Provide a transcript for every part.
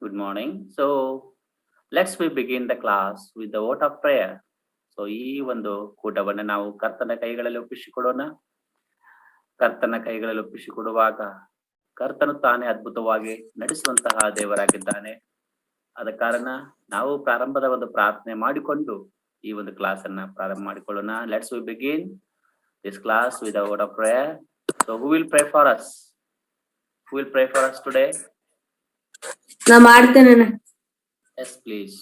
Good morning. So let's we begin the class with the vote of prayer. So ಈ ಒಂದು ಕೂಟವನ್ನು ನಾವು ಕರ್ತನ ಕೈಗಳಲ್ಲಿ ಒಪ್ಪಿಸಿಕೊಡೋಣ. ಕರ್ತನ ಕೈಗಳಲ್ಲಿ ಒಪ್ಪಿಸಿಕೊಡುವಾಗ ಕರ್ತನು ತಾನೇ ಅದ್ಭುತವಾಗಿ ನಡೆಸುವಂತಹ ದೇವರಾಗಿದ್ದಾನೆ. ಆದ ಕಾರಣ ನಾವು ಪ್ರಾರಂಭದ ಒಂದು ಪ್ರಾರ್ಥನೆ ಮಾಡಿಕೊಂಡು ಈ ಒಂದು ಕ್ಲಾಸ್ ಅನ್ನ ಪ್ರಾರಂಭ ಮಾಡಿಕೊಳ್ಳೋಣ. Let's we begin this class with a word of prayer. So who will pray for us? Who will pray for us today? ನಾ ಮಾಡ್ತೇನೆ. Yes, please.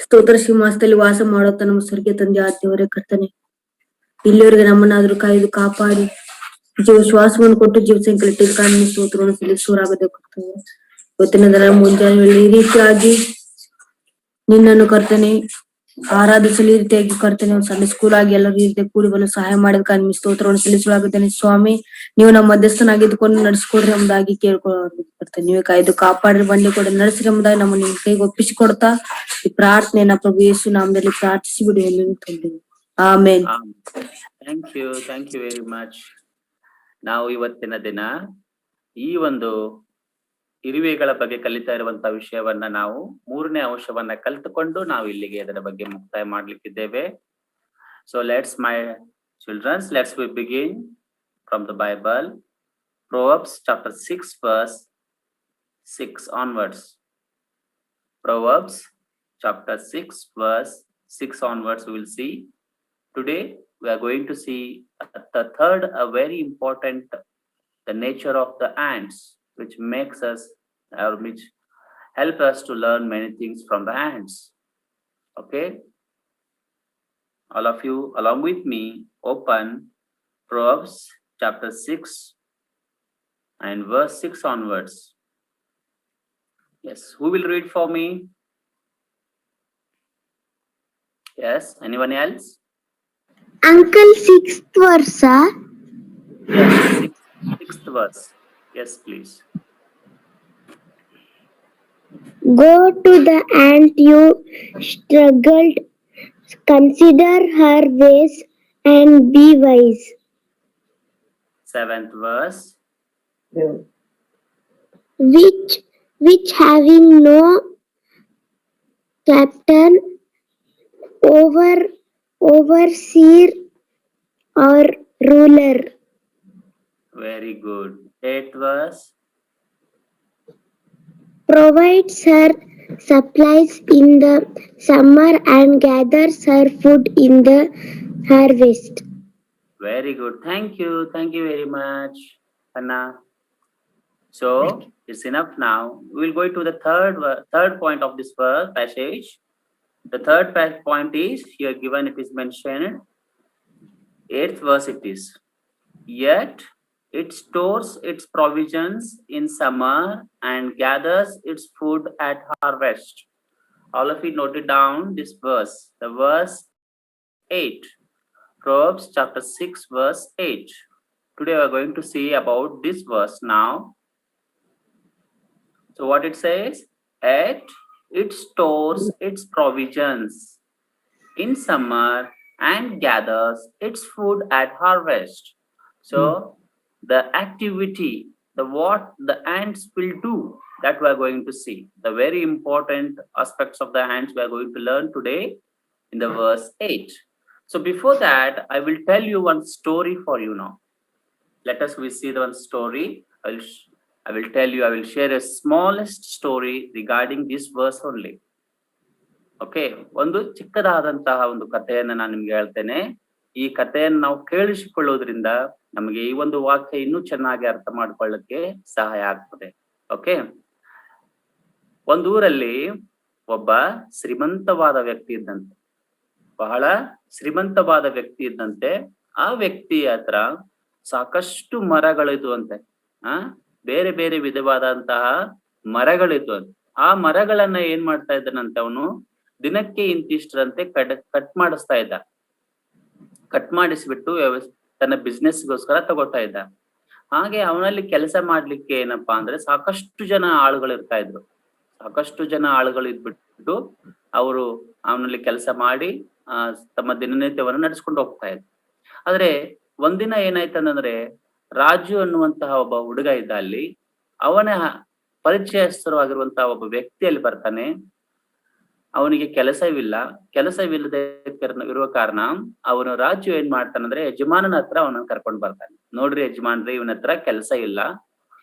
ಸ್ತೋತ್ರ ಸಿಂಹಾಸನದಲ್ಲಿ ವಾಸ ಮಾಡುತ್ತ ನಮ್ಮ ಸ್ವರ್ಗೀಯ ತಂದೆ ಆದ್ಯವರೇ ಕರ್ತನೆ, ಇಲ್ಲಿವರೆಗೆ ನಮ್ಮನ್ನಾದ್ರೂ ಕಾಯ್ದು ಕಾಪಾಡಿ ಜೀವ ಶ್ವಾಸವನ್ನು ಕೊಟ್ಟು ಜೀವ ಸಂಕಲಿಟ್ಟು ಕಾನೂನು ಸ್ತೋತ್ರವನ್ನು ಸಲ್ಲಿಸುವರಾಗದೆ ಕರ್ತನೆ. ಇವತ್ತಿನ ದಿನ ಮುಂಜಾನೆ ಈ ರೀತಿಯಾಗಿ ನಿನ್ನನ್ನು ಕರ್ತನೆ ಆರಾಧಿಸಲು ಈ ರೀತಿಯಾಗಿ ಕರ್ತನೆ ಒಂದು ಸಂಡೆ ಸ್ಕೂಲ್ ಆಗಿ ಎಲ್ಲರೂ ರೀತಿಯ ಕೂಡಿ ಬರಲು ಸಹಾಯ ಮಾಡಿದ ಕಾರಣ ಸ್ತೋತ್ರವನ್ನು ಸಲ್ಲಿಸುವಾಗುತ್ತೇನೆ. ಸ್ವಾಮಿ, ನೀವು ನಮ್ಮ ಮಧ್ಯಸ್ಥನಾಗಿದ್ದುಕೊಂಡು ನಡೆಸಿಕೊಡ್ರಿ ಎಂಬುದಾಗಿ ಕೇಳ್ಕೊಳ್ತೇನೆ. ನೀವೇ ಕಾಯ್ದು ಕಾಪಾಡ್ರಿ, ಬಂಡಿ ಕೂಡ ನಡೆಸ್ರಿ ಎಂಬುದಾಗಿ ನಮ್ಮ ನಿಮ್ಮ ಕೈಗೆ ಒಪ್ಪಿಸಿಕೊಡ್ತಾ ಈ ಪ್ರಾರ್ಥನೆಯನ್ನ ಪ್ರಭು ಯೇಸು ನಾಮದಲ್ಲಿ ಪ್ರಾರ್ಥಿಸಿ ಬಿಡಿ ಎಂದು ತಂದೆ. Amen. Thank you very much. ನಾವು ಇವತ್ತಿನ ದಿನ ಈ ಒಂದು ಇರುವೆಗಳ ಬಗ್ಗೆ ಕಲಿತಾ ಇರುವಂತಹ ವಿಷಯವನ್ನ ನಾವು 3ನೇ ಅಂಶವನ್ನ ಕಲಿತುಕೊಂಡು ನಾವು ಇಲ್ಲಿಗೆ ಅದರ ಬಗ್ಗೆ ಮುಕ್ತಾಯ ಮಾಡ್ಲಿಕ್ಕಿದ್ದೇವೆ. So let's my children's, let's we begin from the Bible, Proverbs chapter 6 verse 6 onwards. Proverbs chapter 6 verse 6 onwards we will see. Today we are going to see the third, a very important, the nature of the ants, which makes us or which help us to learn many things from the ants. Okay, all of you along with me open Proverbs chapter 6 and verse 6 onwards. Yes, who will read for me? Yes, anyone else? Uncle, 6th verse. Yes, sixth verse. Yes, please. Go to the ant you struggled, consider her ways and be wise. 7th verse. Which having no captain, overseer or ruler. Very good. 8th verse. Provides her supplies in the summer and gathers her food in the harvest. Very good. Thank you very much, Anna. So it's enough now. We will go to the third point of this passage. The third point is here given, it is mentioned 8th verse it is. Yet it stores its provisions in summer and gathers its food at harvest. All of you note it down, this verse, the verse 8. Proverbs chapter 6 verse 8. Today we are going to see about this verse now. So what it says, yet it stores its provisions in summer and gathers its food at harvest. So the activity, what the ants will do, that we are going to see. The very important aspects of the ants we are going to learn today in the verse 8. So before that, I will tell you one story for you now. Let us we see the one story. I will share a smallest story regarding this verse only. Okay, ಒಂದು ಚಿಕ್ಕದಾದಂತಹ ಒಂದು ಕಥೆಯನ್ನ ನಾನು ನಿಮ್ಗೆ ಹೇಳ್ತೇನೆ. ಈ ಕಥೆಯನ್ನು ನಾವು ಕೇಳಿಸಿಕೊಳ್ಳೋದ್ರಿಂದ ನಮಗೆ ಈ ಒಂದು ವಾಕ್ಯ ಇನ್ನೂ ಚೆನ್ನಾಗಿ ಅರ್ಥ ಮಾಡ್ಕೊಳ್ಳಕ್ಕೆ ಸಹಾಯ ಆಗ್ತದೆ. ಓಕೆ, ಒಂದೂರಲ್ಲಿ ಒಬ್ಬ ಶ್ರೀಮಂತವಾದ ವ್ಯಕ್ತಿ ಇದ್ದಂತೆ, ಬಹಳ ಶ್ರೀಮಂತವಾದ ವ್ಯಕ್ತಿ ಇದ್ದಂತೆ. ಆ ವ್ಯಕ್ತಿ ಹತ್ರ ಸಾಕಷ್ಟು ಮರಗಳಿದ್ವು ಅಂತೆ. ಬೇರೆ ಬೇರೆ ವಿಧವಾದಂತಹ ಮರಗಳಿದ್ವು ಅಂತ. ಆ ಮರಗಳನ್ನ ಏನ್ ಮಾಡ್ತಾ ಇದ್ದಾನಂತೆ, ಅವನು ದಿನಕ್ಕೆ ಇಂತಿಷ್ಟರಂತೆ ಕಟ್ ಮಾಡಿಸ್ತಾ ಇದ್ದ. ಕಟ್ ಮಾಡಿಸ್ಬಿಟ್ಟು ತನ್ನ ಬಿಸ್ನೆಸ್ಗೋಸ್ಕರ ತಗೋತಾ ಇದ್ದ. ಹಾಗೆ ಅವನಲ್ಲಿ ಕೆಲಸ ಮಾಡ್ಲಿಕ್ಕೆ ಏನಪ್ಪಾ ಅಂದ್ರೆ ಸಾಕಷ್ಟು ಜನ ಆಳುಗಳು ಇರ್ತಾ ಇದ್ರು. ಸಾಕಷ್ಟು ಜನ ಆಳುಗಳು ಇದ್ಬಿಟ್ಟು ಅವರು ಅವನಲ್ಲಿ ಕೆಲಸ ಮಾಡಿ ತಮ್ಮ ದಿನನಿತ್ಯವನ್ನು ನಡೆಸ್ಕೊಂಡು ಹೋಗ್ತಾ ಇದ್ರು. ಆದ್ರೆ ಒಂದಿನ ಏನಾಯ್ತಂದ್ರೆ, ರಾಜು ಅನ್ನುವಂತಹ ಒಬ್ಬ ಹುಡುಗ ಇದ್ದ ಅಲ್ಲಿ. ಪರಿಚಯಸ್ಥರು ಆಗಿರುವಂತಹ ಒಬ್ಬ ವ್ಯಕ್ತಿಯಲ್ಲಿ ಬರ್ತಾನೆ. ಅವನಿಗೆ ಕೆಲಸವಿಲ್ಲದೆ ಇರುವ ಕಾರಣ ಅವನು ರಾಜು ಏನ್ ಮಾಡ್ತಾನಂದ್ರೆ ಯಜಮಾನನ ಹತ್ರ ಅವನನ್ನ ಕರ್ಕೊಂಡ್ ಬರ್ತಾನೆ. ನೋಡ್ರಿ ಯಜಮಾನ್ರಿ, ಇವನ ಹತ್ರ ಕೆಲಸ ಇಲ್ಲ,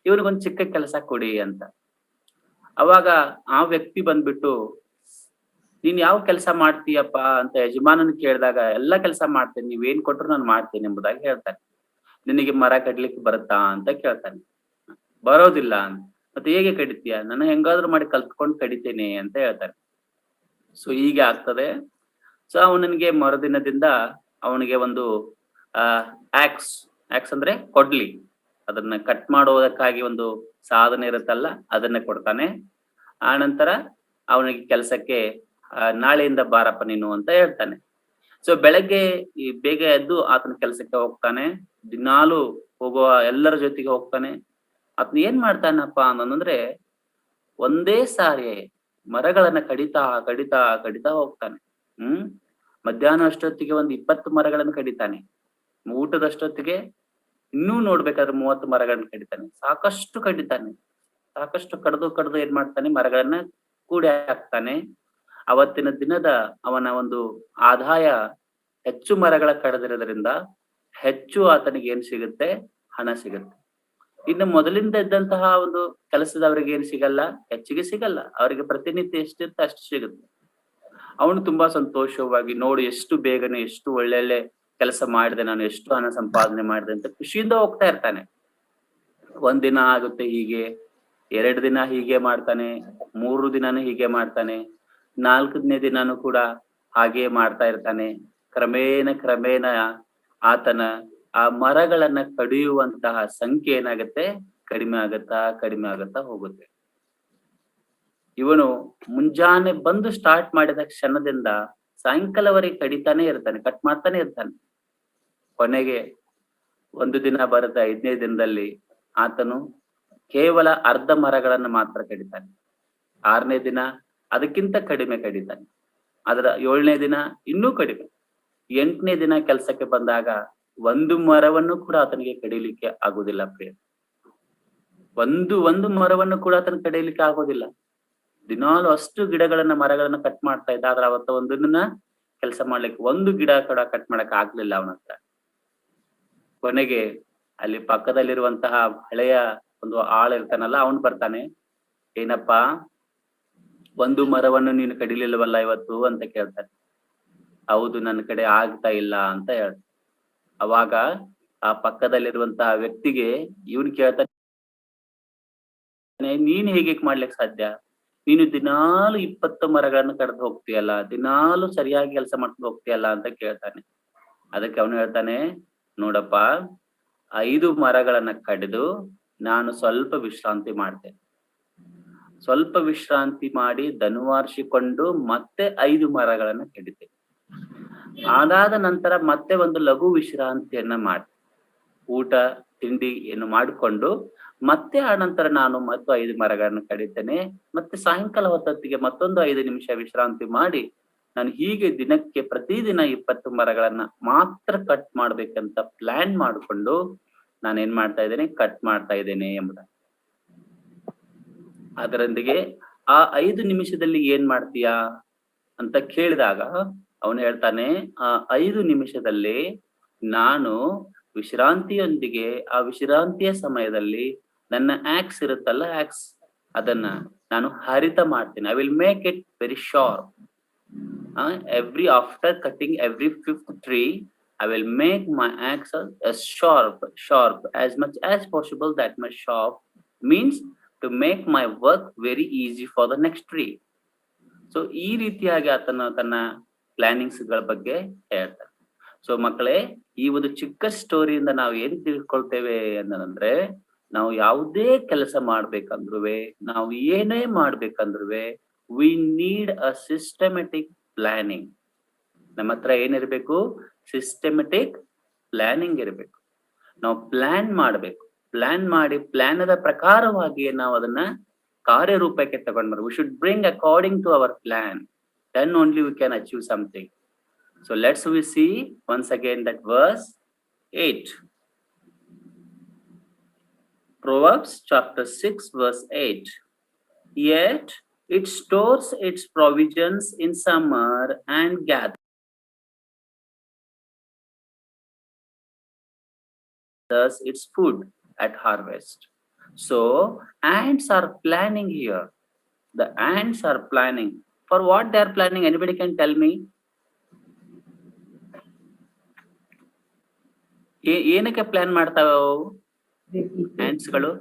ಇವನಿಗೊಂದ್ ಚಿಕ್ಕ ಕೆಲಸ ಕೊಡಿ ಅಂತ. ಅವಾಗ ಆ ವ್ಯಕ್ತಿ ಬಂದ್ಬಿಟ್ಟು, ನೀನ್ ಯಾವ ಕೆಲಸ ಮಾಡ್ತೀಯಪ್ಪ ಅಂತ ಯಜಮಾನನ ಕೇಳಿದಾಗ, ಎಲ್ಲಾ ಕೆಲಸ ಮಾಡ್ತೇನೆ, ನೀವೇನ್ ಕೊಟ್ರು ನಾನು ಮಾಡ್ತೇನೆ ಎಂಬುದಾಗಿ ಹೇಳ್ತಾನೆ. ನಿನಗೆ ಮರ ಕಡ್ಲಿಕ್ಕೆ ಬರುತ್ತಾ ಅಂತ ಕೇಳ್ತಾನೆ. ಬರೋದಿಲ್ಲ ಅಂತ. ಮತ್ತೆ ಹೇಗೆ ಕಡಿತೀಯ? ನಾನು ಹೆಂಗಾದ್ರೂ ಮಾಡಿ ಕಲ್ತ್ಕೊಂಡು ಕಡಿತೇನೆ ಅಂತ ಹೇಳ್ತಾನೆ. ಸೊ ಹೀಗೆ ಆಗ್ತದೆ. ಸೊ ಅವನಿಗೆ ಮರುದಿನದಿಂದ ಅವನಿಗೆ ಒಂದು ಆಕ್ಸ್ ಅಂದ್ರೆ ಕೊಡ್ಲಿ, ಅದನ್ನ ಕಟ್ ಮಾಡೋದಕ್ಕಾಗಿ ಒಂದು ಸಾಧನ ಇರುತ್ತಲ್ಲ, ಅದನ್ನ ಕೊಡ್ತಾನೆ. ಆ ನಂತರ ಅವನಿಗೆ ಕೆಲಸಕ್ಕೆ ನಾಳೆಯಿಂದ ಬಾರಪ್ಪ ನೀನು ಅಂತ ಹೇಳ್ತಾನೆ. ಸೊ ಬೆಳಗ್ಗೆ ಬೇಗ ಎದ್ದು ಆತನ ಕೆಲಸಕ್ಕೆ ಹೋಗ್ತಾನೆ. ದಿನಾಲು ಹೋಗುವ ಎಲ್ಲರ ಜೊತೆಗೆ ಹೋಗ್ತಾನೆ. ಆತನ ಏನ್ ಮಾಡ್ತಾನಪ್ಪ ಅಂತಂದ್ರೆ, ಒಂದೇ ಸಾರಿ ಮರಗಳನ್ನ ಕಡಿತಾ ಹೋಗ್ತಾನೆ. ಮಧ್ಯಾಹ್ನ ಅಷ್ಟೊತ್ತಿಗೆ ಒಂದು 20 ಮರಗಳನ್ನು ಕಡಿತಾನೆ. ಊಟದಷ್ಟೊತ್ತಿಗೆ ಇನ್ನೂ ನೋಡ್ಬೇಕಾದ್ರೆ 30 ಮರಗಳನ್ನ ಕಡಿತಾನೆ. ಸಾಕಷ್ಟು ಕಡ್ದು ಏನ್ ಮಾಡ್ತಾನೆ, ಮರಗಳನ್ನ ಕೂಡಿ ಹಾಕ್ತಾನೆ. ಅವತ್ತಿನ ದಿನದ ಅವನ ಒಂದು ಆದಾಯ ಹೆಚ್ಚು ಮರಗಳ ಕಡಿದಿರೋದ್ರಿಂದ ಹೆಚ್ಚು ಆತನಿಗೆ ಏನ್ ಸಿಗುತ್ತೆ, ಹಣ ಸಿಗುತ್ತೆ. ಇನ್ನು ಮೊದಲಿಂದ ಇದ್ದಂತಹ ಒಂದು ಕೆಲಸದವರಿಗೆ ಏನ್ ಸಿಗಲ್ಲ, ಹೆಚ್ಚಿಗೆ ಸಿಗಲ್ಲ. ಅವರಿಗೆ ಪ್ರತಿನಿತ್ಯ ಎಷ್ಟಿರುತ್ತೆ ಅಷ್ಟು ಸಿಗುತ್ತೆ. ಅವನು ತುಂಬಾ ಸಂತೋಷವಾಗಿ, ನೋಡಿ ಎಷ್ಟು ಬೇಗನೆ ಎಷ್ಟು ಒಳ್ಳೆ ಕೆಲಸ ಮಾಡಿದೆ, ನಾನು ಎಷ್ಟು ಹಣ ಸಂಪಾದನೆ ಮಾಡಿದೆ ಅಂತ ಖುಷಿಯಿಂದ ಹೋಗ್ತಾ ಇರ್ತಾನೆ. 1 ದಿನ ಆಗುತ್ತೆ ಹೀಗೆ, 2 ದಿನ ಹೀಗೆ ಮಾಡ್ತಾನೆ, 3 ದಿನಾನು ಹೀಗೆ ಮಾಡ್ತಾನೆ, 4ನೇ ದಿನಾನು ಕೂಡ ಹಾಗೆ ಮಾಡ್ತಾ ಇರ್ತಾನೆ. ಕ್ರಮೇಣ ಆತನ ಆ ಮರಗಳನ್ನ ಕಡಿಯುವಂತಹ ಸಂಖ್ಯೆ ಏನಾಗುತ್ತೆ, ಕಡಿಮೆ ಆಗತ್ತಾ ಹೋಗುತ್ತೆ. ಇವನು ಮುಂಜಾನೆ ಬಂದು ಸ್ಟಾರ್ಟ್ ಮಾಡಿದ ಕ್ಷಣದಿಂದ ಸಾಯಂಕಾಲವರೆಗೆ ಕಟ್ ಮಾಡ್ತಾನೆ ಇರ್ತಾನೆ. ಕೊನೆಗೆ ಒಂದು ದಿನ ಬರುತ್ತೆ, 5ನೇ ದಿನದಲ್ಲಿ ಆತನು ಕೇವಲ ಅರ್ಧ ಮರಗಳನ್ನ ಮಾತ್ರ ಕಡಿತಾನೆ. 6ನೇ ದಿನ ಅದಕ್ಕಿಂತ ಕಡಿಮೆ ಕಡಿತಾನೆ. ಅದರ 7ನೇ ದಿನ ಇನ್ನೂ ಕಡಿಮೆ. 8ನೇ ದಿನ ಕೆಲಸಕ್ಕೆ ಬಂದಾಗ 1 ಮರವನ್ನು ಕೂಡ ಆತನಿಗೆ ಕಡಿಲಿಕ್ಕೆ ಆಗುದಿಲ್ಲ. ಪ್ರಿಯ, ಒಂದು ಮರವನ್ನು ಕೂಡ ಆತನ ಕಡಿಲಿಕ್ಕೆ ಆಗೋದಿಲ್ಲ. ದಿನಾಲು ಅಷ್ಟು ಮರಗಳನ್ನ ಕಟ್ ಮಾಡ್ತಾ ಇದ್ದ. ಆದ್ರೆ ಅವತ್ತ ಒಂದನ್ನ ಕೆಲಸ ಮಾಡ್ಲಿಕ್ಕೆ 1 ಗಿಡ ಕೂಡ ಕಟ್ ಮಾಡಕ್ ಆಗ್ಲಿಲ್ಲ ಅವನ ಹತ್ರ. ಕೊನೆಗೆ ಅಲ್ಲಿ ಪಕ್ಕದಲ್ಲಿರುವಂತಹ ಹಳೆಯ ಒಂದು ಆಳ್ ಇರ್ತಾನಲ್ಲ, ಅವನು ಬರ್ತಾನೆ. ಏನಪ್ಪಾ, 1 ಮರವನ್ನು ನೀನು ಕಡಿಲಿಲ್ಲವಲ್ಲ ಇವತ್ತು ಅಂತ ಕೇಳ್ತಾನೆ. ಹೌದು, ನನ್ನ ಕಡೆ ಆಗ್ತಾ ಇಲ್ಲ ಅಂತ ಹೇಳ್ತಾನೆ. ಅವಾಗ ಆ ಪಕ್ಕದಲ್ಲಿರುವಂತಹ ವ್ಯಕ್ತಿಗೆ ಇವನು ಕೇಳ್ತಾನೆ, ನೀನ್ ಹೇಗೆ ಮಾಡ್ಲಿಕ್ಕೆ ಸಾಧ್ಯ? ನೀನು ದಿನಾಲು 20 ಮರಗಳನ್ನು ಕಡ್ದು ಹೋಗ್ತೀಯಲ್ಲ, ದಿನಾಲು ಸರಿಯಾಗಿ ಕೆಲಸ ಮಾಡ್ಕೊಂಡು ಹೋಗ್ತೀಯಲ್ಲ ಅಂತ ಕೇಳ್ತಾನೆ. ಅದಕ್ಕೆ ಅವನು ಹೇಳ್ತಾನೆ, ನೋಡಪ್ಪ, 5 ಮರಗಳನ್ನ ಕಡಿದು ನಾನು ಸ್ವಲ್ಪ ವಿಶ್ರಾಂತಿ ಮಾಡ್ತೇನೆ. ಸ್ವಲ್ಪ ವಿಶ್ರಾಂತಿ ಮಾಡಿ ದನುವಾರಿಸಿಕೊಂಡು ಮತ್ತೆ 5 ಮರಗಳನ್ನ ಕಡಿತೇನೆ. ಅದಾದ ನಂತರ ಮತ್ತೆ ಒಂದು ಲಘು ವಿಶ್ರಾಂತಿಯನ್ನ ಮಾಡಿ ಊಟ ತಿಂಡಿ ಏನು ಮಾಡಿಕೊಂಡು ಮತ್ತೆ ಆ ನಂತರ ನಾನು ಮತ್ತು 5 ಮರಗಳನ್ನು ಕಡಿತೇನೆ. ಮತ್ತೆ ಸಾಯಂಕಾಲ ಹೊತ್ತಿಗೆ ಮತ್ತೊಂದು 5 ನಿಮಿಷ ವಿಶ್ರಾಂತಿ ಮಾಡಿ ನಾನು ಹೀಗೆ ದಿನಕ್ಕೆ ಪ್ರತಿದಿನ 20 ಮರಗಳನ್ನ ಮಾತ್ರ ಕಟ್ ಮಾಡ್ಬೇಕಂತ ಪ್ಲಾನ್ ಮಾಡಿಕೊಂಡು ನಾನೇನ್ ಮಾಡ್ತಾ ಇದ್ದೇನೆ, ಕಟ್ ಮಾಡ್ತಾ ಇದ್ದೇನೆ ಎಂಬುದಾಗಿ. ಅದರೊಂದಿಗೆ ಆ 5 ನಿಮಿಷದಲ್ಲಿ ಏನ್ ಮಾಡ್ತೀಯಾ ಅಂತ ಕೇಳಿದಾಗ ಅವನು ಹೇಳ್ತಾನೆ, ಆ 5 ನಿಮಿಷದಲ್ಲಿ ನಾನು ವಿಶ್ರಾಂತಿಯೊಂದಿಗೆ ಆ ವಿಶ್ರಾಂತಿಯ ಸಮಯದಲ್ಲಿ ನನ್ನ ಆಕ್ಸ್ ಇರುತ್ತಲ್ಲ, ಅದನ್ನ ನಾನು ಹರಿತ ಮಾಡ್ತೀನಿ. I will make it very sharp. After cutting every 5th tree, I will make my axe as sharp as much as possible. That much sharp means to make my work very easy for the next tree. So ಈ ರೀತಿಯಾಗಿ ಆತನ ತನ್ನ plannings ಗಳ ಬಗ್ಗೆ ಹೇಳ್ತಾರೆ. So ಮಕ್ಕಳೇ, ಈ ಒಂದು ಚಿಕ್ಕ ಸ್ಟೋರಿಯಿಂದ ನಾವು ಏನ್ ತಿಳ್ಕೊಳ್ತೇವೆ ಅಂತಂದ್ರೆ, ನಾವು ಯಾವುದೇ ಕೆಲಸ ಮಾಡ್ಬೇಕಂದ್ರೂ, ನಾವು ಏನೇ ಮಾಡ್ಬೇಕಂದ್ರೂ we need a systematic planning. ನಮ್ಮ ಹತ್ರ ಏನಿರ್ಬೇಕು, ಸಿಸ್ಟಮೆಟಿಕ್ ಪ್ಲಾನಿಂಗ್ ಇರಬೇಕು. ನಾವು ಪ್ಲಾನ್ ಮಾಡ್ಬೇಕು. ಪ್ಲಾನ್ ಮಾಡಿ ಪ್ಲಾನದ ಪ್ರಕಾರವಾಗಿ ನಾವು ಅದನ್ನ ಕಾರ್ಯರೂಪಕ್ಕೆ ತಗೊಂಡ್ಬರ್ಬೇಕು. We should bring according to our plan. Then only we can achieve something. So let's we see once again that verse 8. Proverbs chapter 6 verse 8. yet it stores its provisions in summer and gathers its food at harvest. So, ants are planning here. The ants are planning. For what they are planning? Anybody can tell me? ಏನಕ್ಕೆ plan ಮಾಡ್ತಾವೆ ಅವು ants ಗಳು?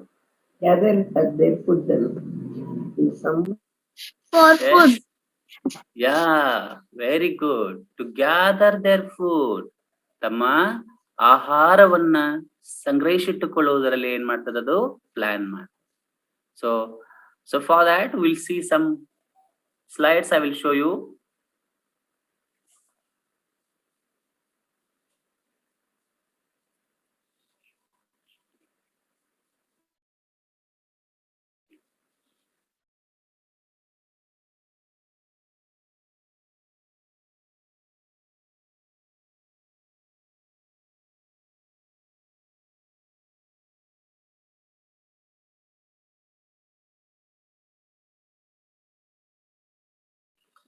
Gather their food in some. For food. Yeah, very good. To gather their food. ತಮ್ಮ ಆಹಾರವನ್ನ ಸಂಗ್ರಹಿಸಿಟ್ಟುಕೊಳ್ಳುವುದರಲ್ಲಿ ಏನ್ ಮಾಡ್ತದೆ ಅದು plan ಮಾಡಿ. So for that we'll see some slides I will show you.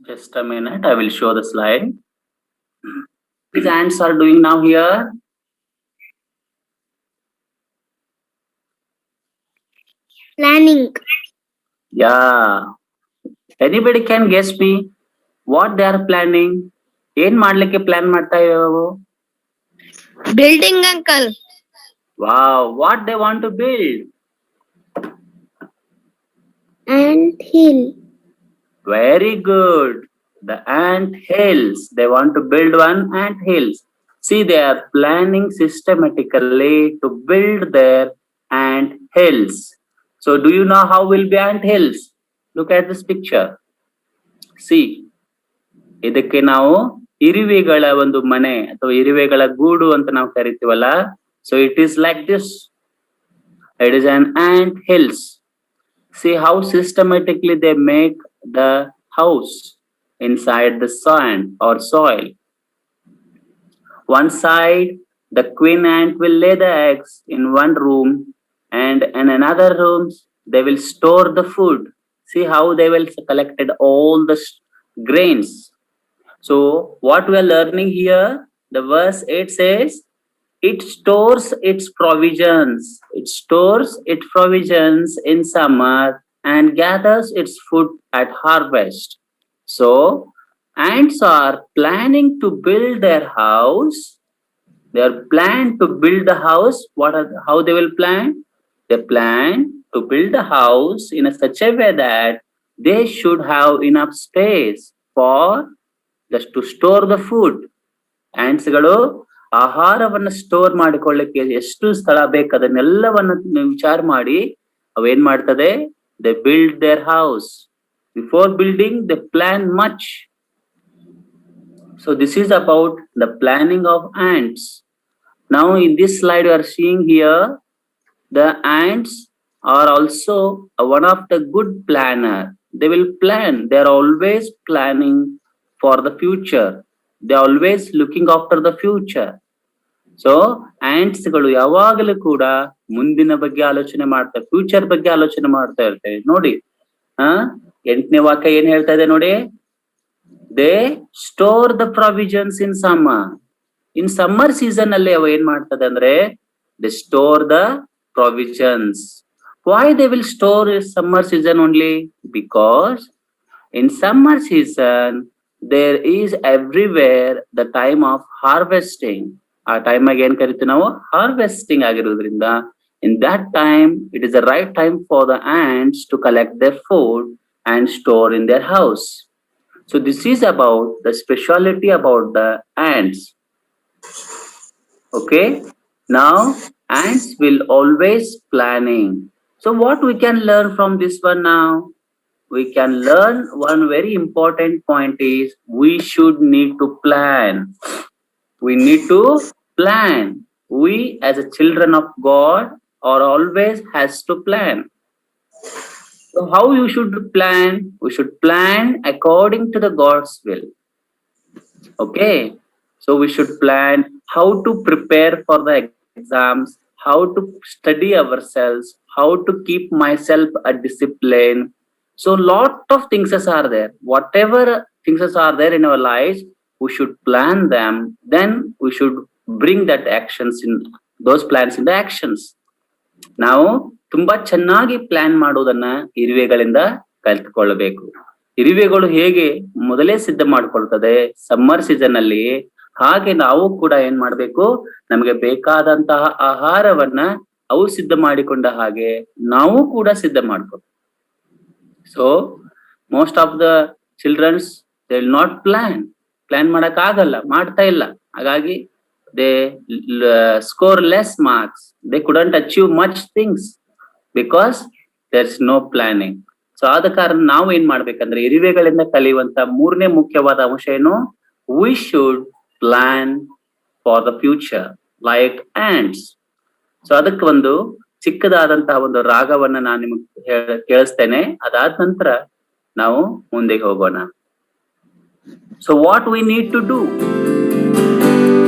Just a minute, I will show the slide. These ants are doing now here. Planning. Yeah. Anybody can guess me what they are planning? ಏನ್ ಮಾಡ್ಲಿಕ್ಕೆ plan ಮಾಡ್ತಾ ಇವೆ? Building, uncle. Wow, what they want to build? Ant hill. Very good. The ant hills. They want to build one ant hills. See, they are planning systematically to build their ant hills. So, do you know how will be ant hills? Look at this picture. See, ಇದಕ್ಕೆ ನಾವು ಇರುವೆಗಳ ಒಂದು ಮನೆ ಅಥವಾ ಇರುವೆಗಳ ಗೂಡು ಅಂತ ನಾವು ಕರಿತೀವಲ್ಲ. So, it is like this. It is an ant hills. See how systematically they make the house inside the sand or soil. One side, the queen ant will lay the eggs in one room, and in another room, they will store the food. See how they will collected all the grains. So, what we are learning here, the verse 8 says, it stores its provisions. It stores its provisions in summer and gathers its food at harvest. So, ants are planning to build their house. They are planned to build the house. How they will plan? They plan to build the house in such a way that they should have enough space for just to store the food. Ants ಗಳು ಆಹಾರವನ್ನು store ಮಾಡಿಕೊಳ್ಳಿಕ್ಕೆ ಎಷ್ಟು ಸ್ಥಳ ಬೇಕು ಅದನ್ನೆಲ್ಲವನ್ನು ವಿಚಾರ ಮಾಡಿ ಅವೇನ್ ಮಾಡ್ತದೆ, they build there house. Before building they plan much. So this is about the planning of ants. Now in this slide you are seeing here, the ants are also one of the good planner. They will plan. They are always planning for the future. They are always looking after the future. So ants ಗಳು ಯಾವಾಗಲೂ ಕೂಡ ಮುಂದಿನ ಬಗ್ಗೆ ಆಲೋಚನೆ ಮಾಡ್ತಾರೆ, future ಬಗ್ಗೆ ಆಲೋಚನೆ ಮಾಡ್ತಾ ಇರ್ತವೆ. ನೋಡಿ 8ನೇ ವಾಕ್ಯ ಏನ್ ಹೇಳ್ತಾ ಇದೆ ನೋಡಿ, they store the provisions in summer. In summer season ಅಲ್ಲಿ ಅವ ಏನ್ ಮಾಡ್ತದೆ ಅಂದ್ರೆ they store the provisions. Why they will store summer season only? Because in summer season there is everywhere the time of harvesting. ಆ time ಆಗಿ ಏನ್ ಕರಿತೀವಿ ನಾವು ಹಾರ್ವೆಸ್ಟಿಂಗ್ ಆಗಿರೋದ್ರಿಂದ in that time it is the right time for the ants to collect their food and store in their house. So this is about the speciality about the ants. Okay, now ants will always planning. So what we can learn from this one now? We can learn one very important point is we should need to plan. We need to plan. We as a children of God are always has to plan. So how you should plan? We should plan according to the God's will. Okay. So we should plan how to prepare for the exams, how to study ourselves, how to keep myself a discipline, So lot of things are there. Whatever things are there in our lives, we should plan them. Then we should bring that actions in those plans in the actions. ನಾವು ತುಂಬಾ ಚೆನ್ನಾಗಿ plan ಮಾಡೋದನ್ನ ಇರುವೆಗಳಿಂದ ಕಲ್ತ್ಕೊಳ್ಬೇಕು. ಇರುವೆಗಳು ಹೇಗೆ ಮೊದಲೇ ಸಿದ್ಧ ಮಾಡ್ಕೊಳ್ತದೆ summer season ಅಲ್ಲಿ, ಹಾಗೆ ನಾವು ಕೂಡ ಏನ್ ಮಾಡ್ಬೇಕು, ನಮಗೆ ಬೇಕಾದಂತಹ ಆಹಾರವನ್ನ ಅವು ಸಿದ್ಧ ಮಾಡಿಕೊಂಡ ಹಾಗೆ ನಾವು ಕೂಡ ಸಿದ್ಧ ಮಾಡ್ಕೊಬೇಕು. So most of the childrens they will not plan ಮಾಡಕ್ ಆಗಲ್ಲ, ಮಾಡ್ತಾ ಇಲ್ಲ. ಹಾಗಾಗಿ they score less marks, they couldn't achieve much things because there is no planning. So ಆದ ಕಾರಣ ನಾವು ಏನ್ ಮಾಡ್ಬೇಕಂದ್ರೆ ಇರುವೆಗಳಿಂದ ಕಲಿಯುವಂತ ಮೂರನೇ ಮುಖ್ಯವಾದ ಅಂಶ ಏನು, we should plan for the future like ants. So ಅದಕ್ಕೆ ಒಂದು ಚಿಕ್ಕದಾದಂತಹ ಒಂದು ರಾಗವನ್ನ ನಾನು ನಿಮಗೆ ಕೇಳಿಸ್ತೇನೆ. ಅದಾದ ನಂತರ ನಾವು ಮುಂದೆಗೆ ಹೋಗೋಣ. So what we need to do?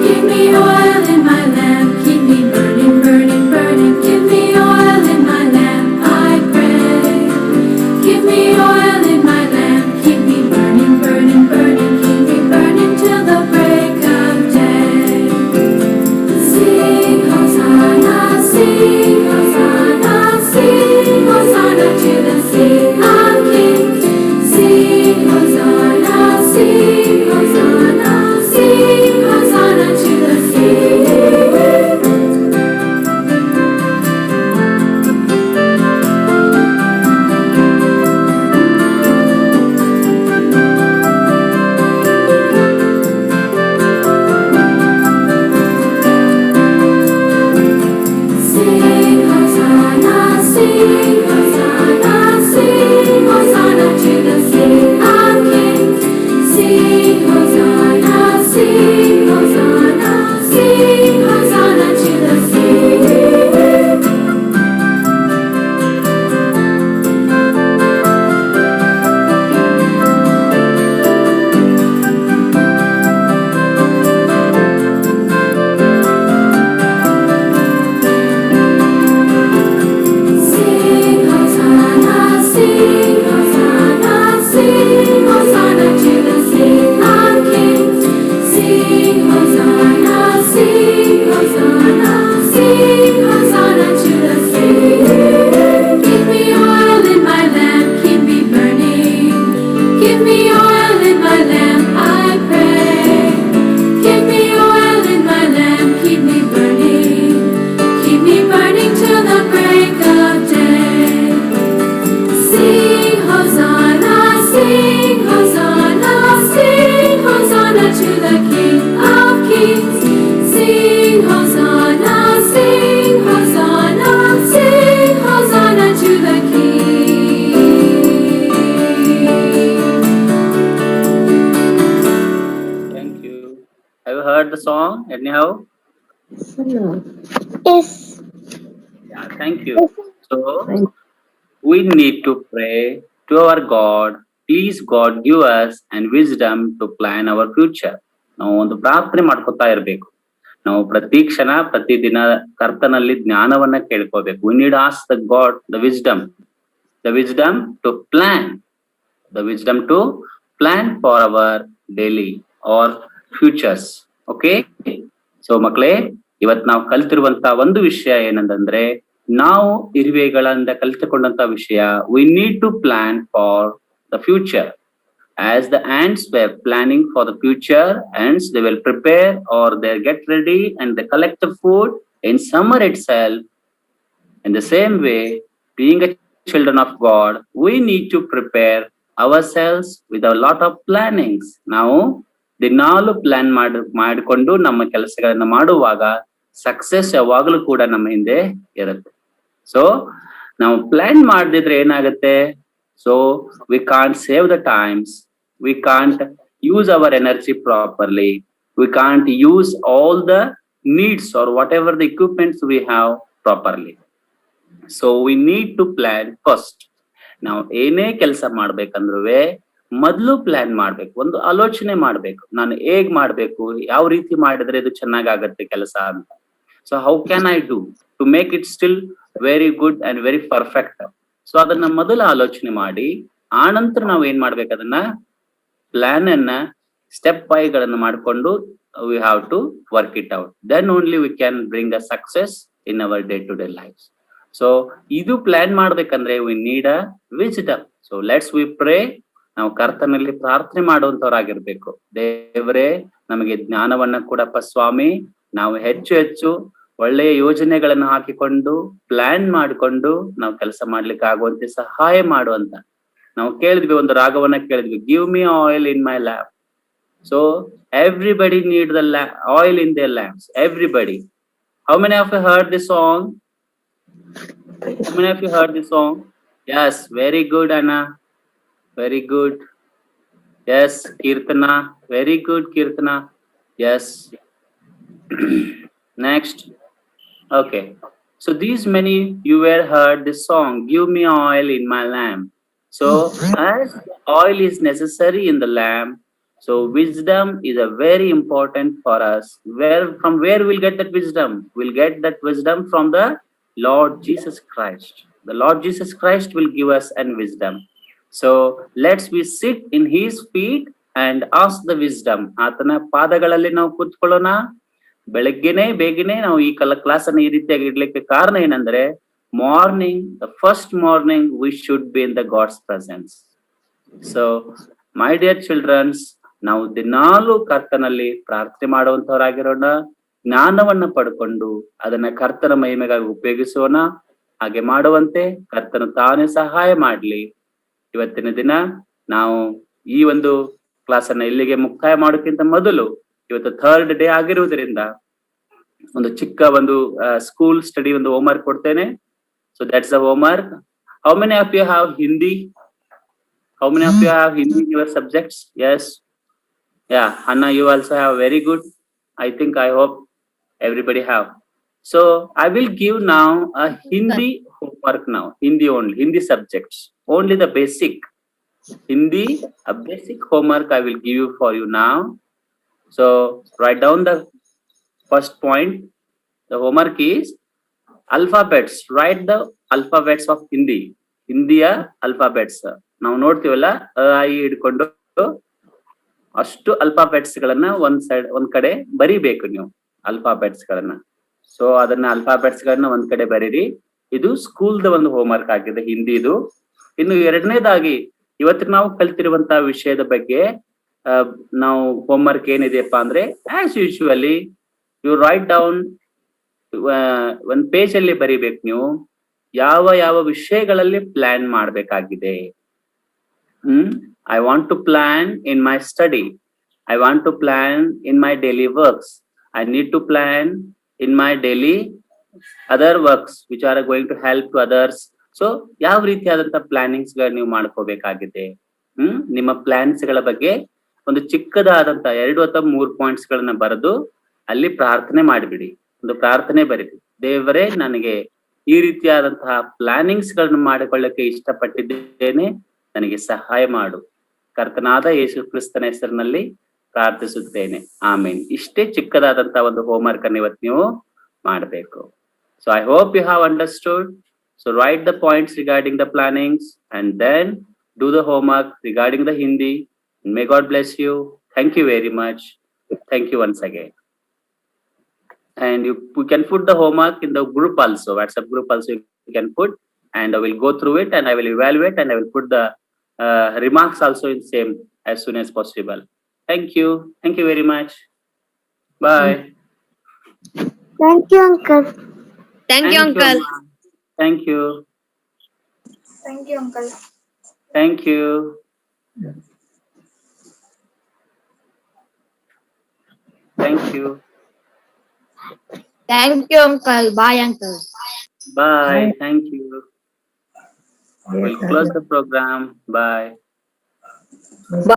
Give me oil in my lamp, keep me burning, burning, burning. Give me oil in my lamp, I pray. Give me oil in my lamp, keep me burning, burning, burning. Keep me burning till the break of day. Sing Hosanna, sing Hosanna, sing Hosanna to the King of Kings. Sing Hosanna, sing Hosanna, sing Hosanna to the King. Sing Hosanna, sing Hosanna, sing Hosanna to the King of Kings. Sing Hosanna, sing Hosanna, sing Hosanna to the King. Sing Hosanna, sing Hosanna, sing Hosanna to the King of Kings. Sing Hosanna, sing Hosanna, sing Hosanna to the King. Give me oil in my lamp, keep me burning. Give me oil in my lamp, I pray. Give me oil in my lamp, keep me burning. Keep me burning till the break of day. Sing Hosanna, sing Hosanna, sing Hosanna to the King of Kings. Sing Hosanna, sing Hosanna, sing Hosanna to the King. Thank you. Have you heard the song anyhow? Yes. Yeah, thank you. So we need to pray to our God. Please God give us and wisdom to plan our future. ನಾವು ಒಂದು ಪ್ರಾರ್ಥನೆ ಮಾಡ್ಕೊತಾ ಇರ್ಬೇಕು. ನಾವು ಪ್ರತಿ ಕ್ಷಣ ಪ್ರತಿದಿನ ಕರ್ತನಲ್ಲಿ ಜ್ಞಾನವನ್ನ ಕೇಳ್ಕೋಬೇಕು. We need to ask the God the wisdom to plan for our daily or futures. Okay? So ಮಕ್ಕಳೇ, ಇವತ್ ನಾವು ಕಲ್ತಿರುವಂತ ಒಂದು ವಿಷಯ ಏನಂತಂದ್ರೆ, ನಾವು ಇರುವೆಗಳಿಂದ ಕಲ್ತುಕೊಂಡಂತ ವಿಷಯ, we need to plan for the future. As the ants were planning for the future, ants they will prepare or they get ready and they collect the food in summer itself. In the same way, being a children of God, we need to prepare ourselves with a lot of plannings. ನಾವು ದಿನಾಲು plan ಮಾಡಿಕೊಂಡು ನಮ್ಮ ಕೆಲಸಗಳನ್ನ ಮಾಡುವಾಗ success ಯಾವಾಗಲೂ ಕೂಡ ನಮ್ಮ ಹಿಂದೆ ಇರುತ್ತೆ. ಸೊ ನಾವು ಪ್ಲಾನ್ ಮಾಡದಿದ್ರೆ ಏನಾಗುತ್ತೆ, so we can't save the times, we can't use our energy properly, we can't use all the needs or whatever the equipments we have properly. So we need to plan first. ನಾವು ಏನೇ ಕೆಲಸ ಮಾಡ್ಬೇಕಂದ್ರೂ ಮೊದಲು plan ಮಾಡ್ಬೇಕು, ಒಂದು ಆಲೋಚನೆ ಮಾಡ್ಬೇಕು, ನಾನು ಹೇಗ್ ಮಾಡ್ಬೇಕು, ಯಾವ ರೀತಿ ಮಾಡಿದ್ರೆ ಇದು ಚೆನ್ನಾಗಾಗತ್ತೆ ಕೆಲಸ ಅಂತ. So how can I do to make it still very good and very perfect. So ಅದನ್ನ ಮೊದಲು ಆಲೋಚನೆ ಮಾಡಿ ಆನಂತರ ನಾವು ಏನ್ ಮಾಡ್ಬೇಕು ಅದನ್ನ ಪ್ಲಾನ್ ಅನ್ನ ಸ್ಟೆಪ್ ಬೈ ಗಳನ್ನ ಮಾಡ್ಕೊಂಡು we have to work it out. Then only we can bring a success in our day to day life. So ಇದು ಪ್ಲಾನ್ ಮಾಡ್ಬೇಕಂದ್ರೆ we need a wisdom. So let's we pray. ನಾವು ಕರ್ತನಲ್ಲಿ ಪ್ರಾರ್ಥನೆ ಮಾಡುವಂತವರಾಗಿರ್ಬೇಕು. ದೇವರೇ, ನಮಗೆ ಜ್ಞಾನವನ್ನ ಕೊಡಪ್ಪ ಸ್ವಾಮಿ. ನಾವು ಹೆಚ್ಚು ಹೆಚ್ಚು ಒಳ್ಳೆಯ ಯೋಜನೆಗಳನ್ನು ಹಾಕಿಕೊಂಡು ಪ್ಲಾನ್ ಮಾಡಿಕೊಂಡು ನಾವು ಕೆಲಸ ಮಾಡ್ಲಿಕ್ಕೆ ಆಗುವಂತೆ ಸಹಾಯ ಮಾಡುವಂತ. ನಾವು ಕೇಳಿದ್ವಿ, ಒಂದು ರಾಗವನ್ನ ಕೇಳಿದ್ವಿ, give me oil in my lamp. So everybody need the oil in their lamps. Everybody. How many of you heard this song? How many of you heard this song? Yes, very good, Anna. Very good. Yes, Kirtana. Very good, Kirtana. Yes. Next. Okay. So these many you were heard this song, give me oil in my lamp. So as oil is necessary in the lamp, so wisdom is a very important for us. From where we'll get that wisdom? We'll get that wisdom from the Lord Jesus Christ. The Lord Jesus Christ will give us an wisdom. So let's we sit in his feet and ask the wisdom. ಆತನ ಪಾದಗಳಲ್ಲಿ ನಾವು ಕೂತ್ಕೊಳ್ಳೋಣ. ಬೆಳಗ್ಗೆನೆ ಬೇಗನೆ ನಾವು ಈ class ಅನ್ನು ಈ ರೀತಿಯಾಗಿ ಇಡ್ಲಿಕ್ಕೆ ಕಾರಣ ಏನಂದ್ರೆ, morning, the first morning we should be in the God's presence. So my dear childrens, ನಾವು ದಿನಾಲು ಕರ್ತನಲ್ಲಿ ಪ್ರಾರ್ಥನೆ ಮಾಡುವಂತವರಾಗಿರೋಣ. ಜ್ಞಾನವನ್ನ ಪಡ್ಕೊಂಡು ಅದನ್ನ ಕರ್ತನ ಮಹಿಮೆಗಾಗಿ ಉಪಯೋಗಿಸೋಣ. ಹಾಗೆ ಮಾಡುವಂತೆ ಕರ್ತನು ತಾನೇ ಸಹಾಯ ಮಾಡ್ಲಿ. ಇವತ್ತಿನ ದಿನ ನಾವು ಈ ಒಂದು ಕ್ಲಾಸ್ ಅನ್ನ ಇಲ್ಲಿಗೆ ಮುಕ್ತಾಯ ಮಾಡೋಕ್ಕಿಂತ ಮೊದಲು, ಇವತ್ತು 3rd ಡೇ ಆಗಿರುವುದರಿಂದ ಒಂದು ಚಿಕ್ಕ ಒಂದು ಸ್ಕೂಲ್ ಸ್ಟಡಿ ಒಂದು ಹೋಮ್ ವರ್ಕ್ ಕೊಡ್ತೇನೆ. So that's the homework. How many of you have Hindi? How many of you have Hindi in your subjects? Yes. Yeah, Anna, you also have. Very good. I hope everybody have. So I will give now a Hindi homework now. Hindi only, Hindi subjects. Only the basic. Hindi, a basic homework I will give you for you now. So write down the first point. The homework is alphabets. Write the alphabets of Hindi. Hindiya alphabets. ನಾವು ನೋಡ್ತೀವಲ್ಲ, ಹಿಡ್ಕೊಂಡು ಅಷ್ಟು alphabets ಗಳನ್ನ ಒಂದ್ ಕಡೆ ಬರಿಬೇಕು ನೀವು, alphabets ಗಳನ್ನ. So ಅದನ್ನ ಅಲ್ಫಾಬೆಟ್ಸ್ ಗಳನ್ನ ಒಂದ್ ಕಡೆ ಬರೀರಿ. ಇದು ಸ್ಕೂಲ್ದ ಒಂದು ಹೋಮ್ ವರ್ಕ್ ಆಗಿದೆ, ಹಿಂದಿದು. ಇನ್ನು ಎರಡನೇದಾಗಿ ಇವತ್ತು ನಾವು ಕಲ್ತಿರುವಂತಹ ವಿಷಯದ ಬಗ್ಗೆ ನಾವು ಹೋಮ್ ವರ್ಕ್ ಏನಿದೆಯಪ್ಪ ಅಂದ್ರೆ, as usually you write down, ಒಂದ್ ಪೇಜ್ ಅಲ್ಲಿ ಬರಿಬೇಕು ನೀವು ಯಾವ ಯಾವ ವಿಷಯಗಳಲ್ಲಿ ಪ್ಲಾನ್ ಮಾಡ್ಬೇಕಾಗಿದೆ. I want to plan in my study. I want to plan in my daily works. I need to plan in my daily other works which are going to help to others. So ಯಾವ ರೀತಿಯಾದಂತ plannings ಗಳು ನೀವು ಮಾಡ್ಕೋಬೇಕಾಗಿದೆ. ನಿಮ್ಮ plants ಗಳ ಬಗ್ಗೆ ಒಂದು ಚಿಕ್ಕದಾದಂತ 2 ಅಥವಾ 3 points ಗಳನ್ನ ಬರೆದು ಅಲ್ಲಿ ಪ್ರಾರ್ಥನೆ ಮಾಡಿಬಿಡಿ. ಒಂದು ಪ್ರಾರ್ಥನೆ ಬರೀರಿ, ದೇವರೇ, ನನಗೆ ಈ ರೀತಿಯಾದಂತಹ ಪ್ಲಾನಿಂಗ್ಸ್ ಗಳನ್ನ ಮಾಡಿಕೊಳ್ಳಕ್ಕೆ ಇಷ್ಟಪಟ್ಟಿದ್ದೇನೆ, ನನಗೆ ಸಹಾಯ ಮಾಡು. ಕರ್ತನಾದ ಯೇಸು ಕ್ರಿಸ್ತನ ಹೆಸರಿನಲ್ಲಿ ಪ್ರಾರ್ಥಿಸುತ್ತೇನೆ, ಆಮೇನ್. ಇಷ್ಟೇ ಚಿಕ್ಕದಾದಂತಹ ಒಂದು ಹೋಮ್ ವರ್ಕ್ ಅನ್ನು ಇವತ್ತು ನೀವು ಮಾಡಬೇಕು. So I hope you have understood. So write the points regarding the plannings and then do the homework regarding the Hindi. May God bless you. Thank you very much. Thank you once again. And you can put the homework in the group also, WhatsApp group also you can put, and I will go through it and I will evaluate and I will put the remarks also in same as soon as possible. Thank you very much. Bye. Thank you, Uncle. Thank you, Uncle. Amma. Thank you. Thank you, Uncle. Thank you. Thank you. Thank you, Uncle. Bye, Uncle. Bye. Thank you. We'll close the program. Bye. Bye.